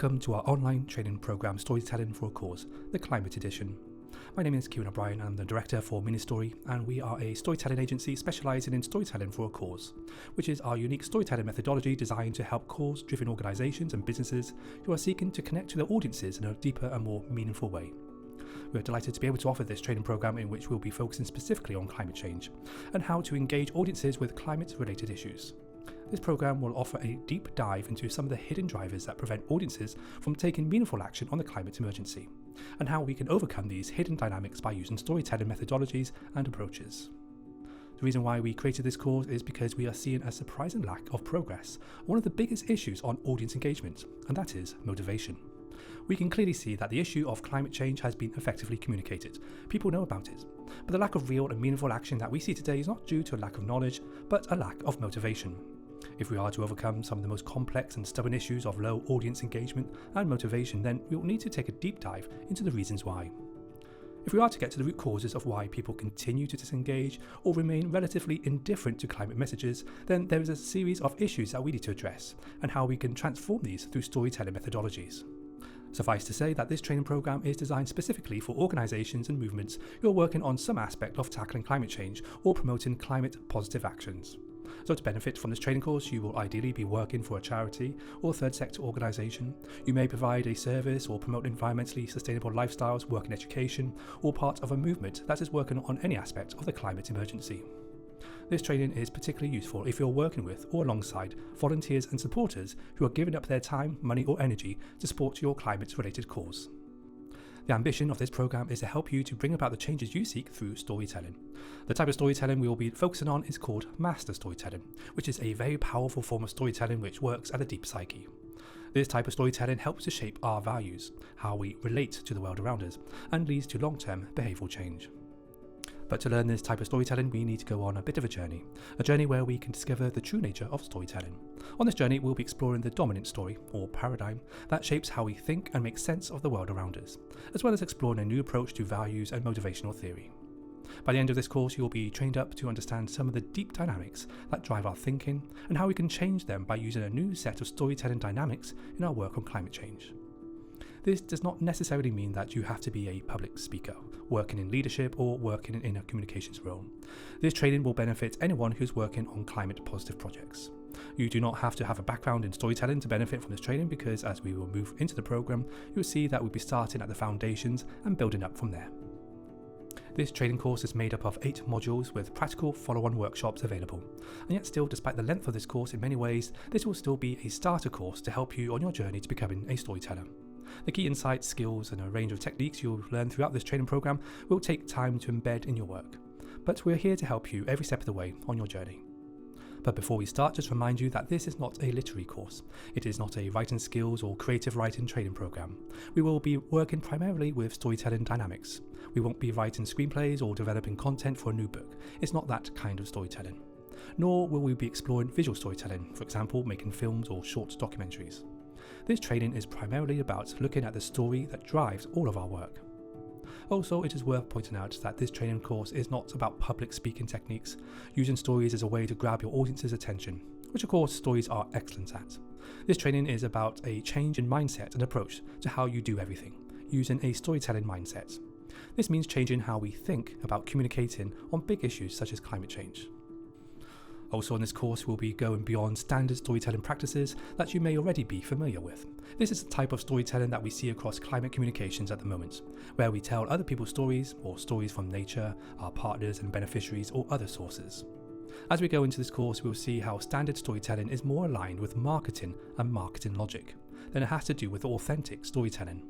Welcome to our online training program Storytelling for a Cause, the Climate Edition. My name is Kieran O'Brien, I'm the Director for Ministory, and we are a storytelling agency specialising in storytelling for a cause, which is our unique storytelling methodology designed to help cause-driven organisations and businesses who are seeking to connect to their audiences in a deeper and more meaningful way. We're delighted to be able to offer this training program in which we'll be focusing specifically on climate change and how to engage audiences with climate-related issues. This program will offer a deep dive into some of the hidden drivers that prevent audiences from taking meaningful action on the climate emergency, and how we can overcome these hidden dynamics by using storytelling methodologies and approaches. The reason why we created this course is because we are seeing a surprising lack of progress on one of the biggest issues on audience engagement, and that is motivation. We can clearly see that the issue of climate change has been effectively communicated. People know about it. But the lack of real and meaningful action that we see today is not due to a lack of knowledge, but a lack of motivation. If we are to overcome some of the most complex and stubborn issues of low audience engagement and motivation, then we will need to take a deep dive into the reasons why. If we are to get to the root causes of why people continue to disengage or remain relatively indifferent to climate messages, then there is a series of issues that we need to address, and how we can transform these through storytelling methodologies. Suffice to say that this training program is designed specifically for organisations and movements who are working on some aspect of tackling climate change or promoting climate positive actions. So to benefit from this training course, you will ideally be working for a charity or third sector organisation. You may provide a service or promote environmentally sustainable lifestyles, work in education, or part of a movement that is working on any aspect of the climate emergency. This training is particularly useful if you're working with or alongside volunteers and supporters who are giving up their time, money or energy to support your climate-related cause. The ambition of this program is to help you to bring about the changes you seek through storytelling. The type of storytelling we will be focusing on is called master storytelling, which is a very powerful form of storytelling which works at a deep psyche. This type of storytelling helps to shape our values, how we relate to the world around us, and leads to long-term behavioural change. But to learn this type of storytelling, we need to go on a bit of a journey where we can discover the true nature of storytelling. On this journey, we'll be exploring the dominant story, or paradigm, that shapes how we think and make sense of the world around us, as well as exploring a new approach to values and motivational theory. By the end of this course, you'll be trained up to understand some of the deep dynamics that drive our thinking, and how we can change them by using a new set of storytelling dynamics in our work on climate change. This does not necessarily mean that you have to be a public speaker, working in leadership or working in a communications role. This training will benefit anyone who's working on climate positive projects. You do not have to have a background in storytelling to benefit from this training, because as we will move into the program, you'll see that we'll be starting at the foundations and building up from there. This training course is made up of 8 modules with practical follow-on workshops available, and yet still, despite the length of this course, in many ways this will still be a starter course to help you on your journey to becoming a storyteller. The key insights, skills and a range of techniques you'll learn throughout this training program will take time to embed in your work, but we're here to help you every step of the way on your journey. But before we start, just remind you that this is not a literary course. It is not a writing skills or creative writing training program. We will be working primarily with storytelling dynamics. We won't be writing screenplays or developing content for a new book. It's not that kind of storytelling. Nor will we be exploring visual storytelling, for example, making films or short documentaries. This training is primarily about looking at the story that drives all of our work. Also, it is worth pointing out that this training course is not about public speaking techniques, using stories as a way to grab your audience's attention, which of course stories are excellent at. This training is about a change in mindset and approach to how you do everything, using a storytelling mindset. This means changing how we think about communicating on big issues such as climate change. Also in this course, we'll be going beyond standard storytelling practices that you may already be familiar with. This is the type of storytelling that we see across climate communications at the moment, where we tell other people's stories or stories from nature, our partners and beneficiaries or other sources. As we go into this course, we'll see how standard storytelling is more aligned with marketing and marketing logic than it has to do with authentic storytelling.